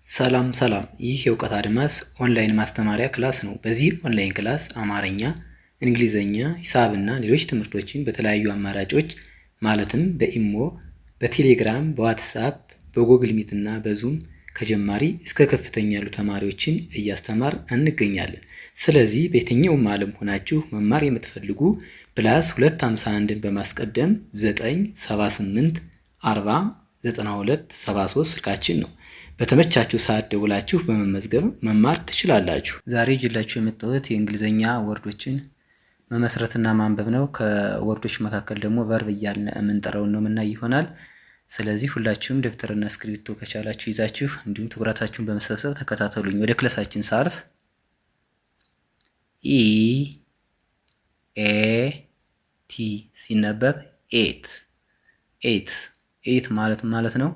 ሰላም ይህ የእውቀት አድማስ ኦንላይን ማስተማሪያ ክላስ ነው። በዚህ ኦንላይን ክላስ አማርኛ፣ እንግሊዘኛ፣ ሂሳብና ሌሎች ትምህርቶችን በተለያዩ አማራጮች ማለትም በኢሞ፣ በቴሌግራም፣ በዋትስአፕ፣ በጎግል ሚት እና በዙም ከጀማሪ እስከ ከፍተኛ ያሉ ተማሪዎችን እያስተማር እንገኛለን። ስለዚህ በየትኛውም ዓለም ሆናችሁ መማር የምትፈልጉ +251ን በማስቀደም 978 40 92 73 ስልካችን ነው። በተመቻችሁ ሰዓት ደውላችሁ በመመዝገብ መማር ትችላላችሁ። ዛሬ ይዤላችሁ የመጣሁት የእንግሊዘኛ ወርዶችን መመስረትና ማንበብ ነው። ከወርዶች መካከል ደግሞ ቨርብ እያልን የምንጠራውን ነው የምናይ ይሆናል። ስለዚህ ሁላችሁም ደብተርና እስክሪብቶ ከቻላችሁ ይዛችሁ እንዲሁም ትኩረታችሁን በመሰብሰብ ተከታተሉኝ። ወደ ክላሳችን ሳልፍ ቲ ሲነበብ ኤት ማለት ነው።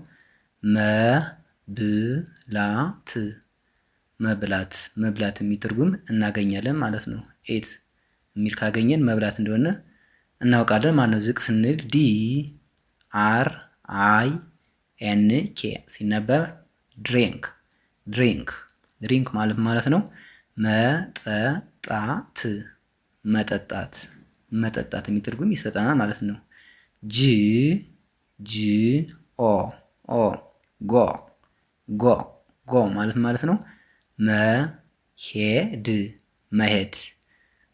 መብላት የሚል ትርጉም እናገኛለን ማለት ነው። ኤት የሚል ካገኘን መብላት እንደሆነ እናውቃለን ማለት ነው። ዝቅ ስንል DRINK ሲነበብ ድሪንክ ማለት ነው። መጠጣት የሚል ትርጉም ይሰጠናል ማለት ነው። ጎ ማለት ነው።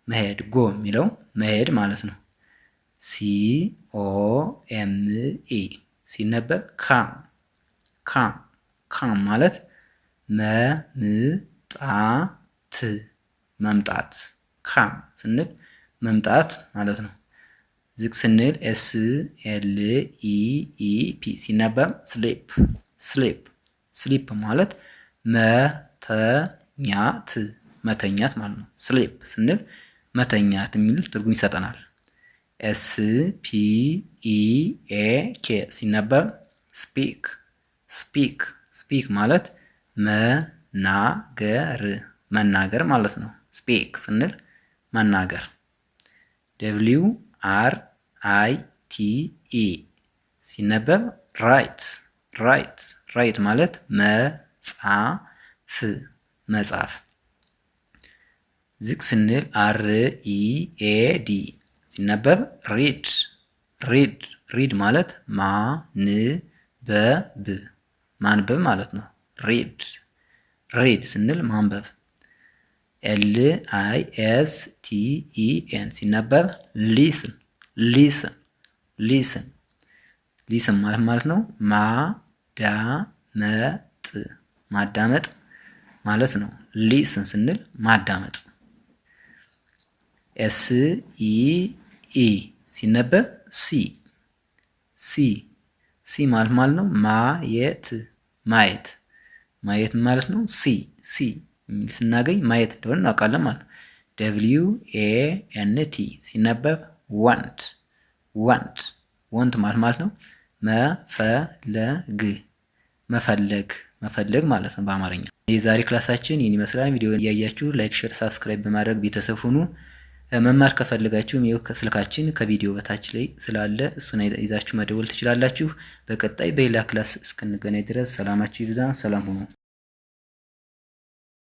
መሄድ ጎ የሚለው መሄድ ማለት ነው። COME ሲነበብ ካም ማለት መምጣት ካም ስንል መምጣት ማለት ነው። ዝቅ ስንል SLEEP ሲነበብ ስሊፕ ማለት መተኛት ማለት ነው። ስሊፕ ስንል መተኛት የሚል ትርጉም ይሰጠናል። SPEAK ሲነበብ ስፒክ ማለት መናገር ማለት ነው። ስፒክ ስንል መናገር። WRITE ሲነበብ ራይት ማለት መጻፍ። ዝቅ ስንል READ ሲነበብ ሪድ ማለት ማንበብ ማለት ነው። ሪድ ስንል ማንበብ። LISTEN ሲነበብ ሊስን ማለት ነው። ማዳመጥ ማለት ነው። ሊስን ስንል ማዳመጥ። SEE ሲነበብ ሲ ማለት ነው። ማየት ማለት ነው። ሲ የሚል ስናገኝ ማየት እንደሆነ እናውቃለን ማለት ነው። WANT ሲነበብ ዋንት ማለት ነው። መፈለግ ማለት ነው በአማርኛ። የዛሬ ክላሳችን ይህን ይመስላል። ቪዲዮውን እያያችሁ ላይክ፣ ሼር፣ ሳብስክራይብ በማድረግ ቤተሰብ ሁኑ። መማር ከፈለጋችሁም ይኸው ስልካችን ከቪዲዮ በታች ላይ ስላለ እሱን ይዛችሁ መደወል ትችላላችሁ። በቀጣይ በሌላ ክላስ እስክንገናኝ ድረስ ሰላማችሁ ይብዛ። ሰላም ሁኑ።